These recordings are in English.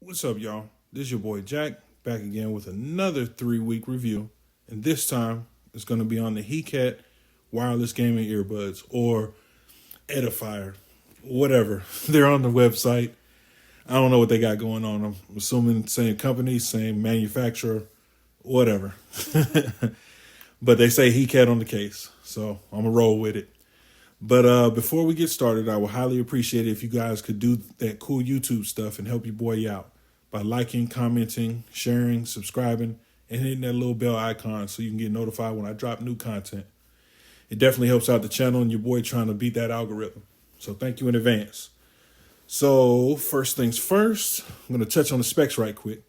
What's up, y'all? This is your boy Jack, back again with another 3-week review. And this time, it's going to be on the Hecate wireless gaming earbuds, or Edifier, whatever. They're on the website. I don't know what they got going on. I'm assuming same company, same manufacturer, whatever. But they say Hecate on the case, so I'm going to roll with it. But before we get started, I would highly appreciate it if you guys could do that cool YouTube stuff and help your boy out by liking, commenting, sharing, subscribing, and hitting that little bell icon so you can get notified when I drop new content. It definitely helps out the channel and your boy trying to beat that algorithm. So thank you in advance. So first things first, I'm going to touch on the specs right quick.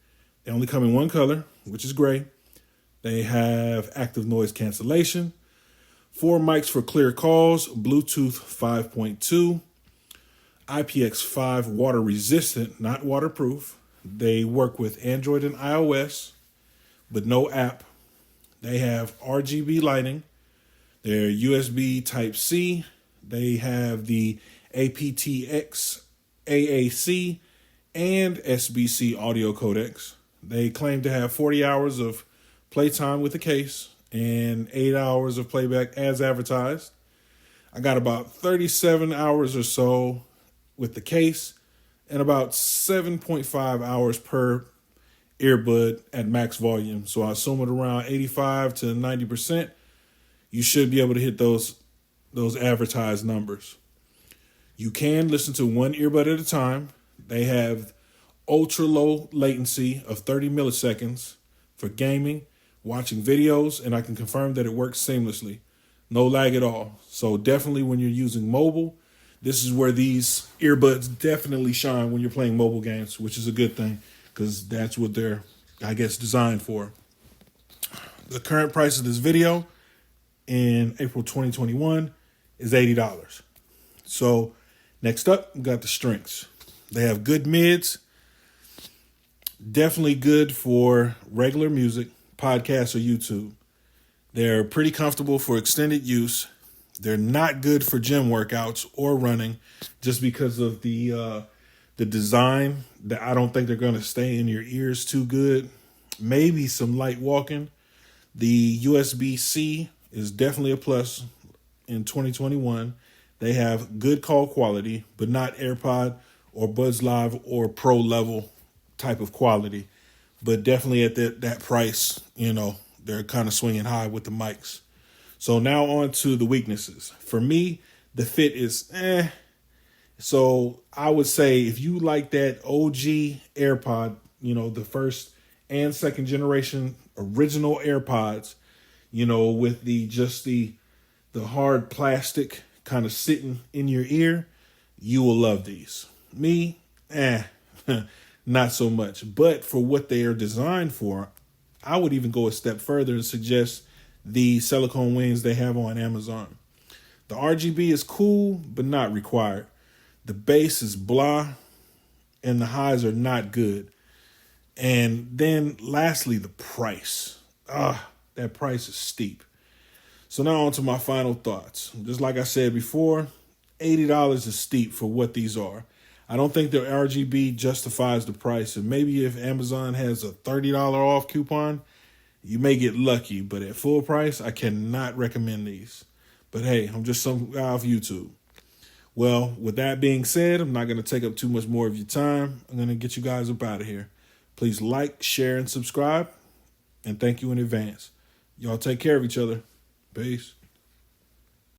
They only come in one color, which is gray. They have active noise cancellation, 4 mics for clear calls, Bluetooth 5.2, IPX5 water resistant, not waterproof. They work with Android and iOS, but no app. They have RGB lighting. They're USB Type-C. They have the aptX AAC and SBC audio codecs. They claim to have 40 hours of playtime with the case and 8 hours of playback as advertised. I got about 37 hours or so with the case and about 7.5 hours per earbud at max volume. So I assume at around 85 to 90%, you should be able to hit those advertised numbers. You can listen to one earbud at a time. They have ultra low latency of 30 milliseconds for gaming, watching videos, and I can confirm that it works seamlessly. No lag at all. So definitely when you're using mobile, this is where these earbuds definitely shine when you're playing mobile games, which is a good thing because that's what they're, I guess, designed for. The current price of this video in April 2021 is $80. So next up, we got the strengths. They have good mids, definitely good for regular music, podcasts, or YouTube. They're pretty comfortable for extended use. They're not good for gym workouts or running just because of the design. That I don't think they're going to stay in your ears too good. Maybe some light walking. The USB-C is definitely a plus in 2021. They have good call quality, but not AirPod or Buds Live or Pro level type of quality. But definitely at that price, they're kind of swinging high with the mics. So now on to the weaknesses. For me, the fit is So I would say if you like that OG AirPod, the first and second generation original AirPods, with the hard plastic kind of sitting in your ear, you will love these. Me, not so much. But for what they are designed for, I would even go a step further and suggest the silicone wings they have on Amazon. The RGB is cool, but not required. The bass is blah, and the highs are not good. And then lastly, the price. That price is steep. So now on to my final thoughts. Just like I said before, $80 is steep for what these are. I don't think their RGB justifies the price. And maybe if Amazon has a $30 off coupon, you may get lucky. But at full price, I cannot recommend these. But hey, I'm just some guy off YouTube. Well, with that being said, I'm not going to take up too much more of your time. I'm going to get you guys up out of here. Please like, share, and subscribe. And thank you in advance. Y'all take care of each other. Peace.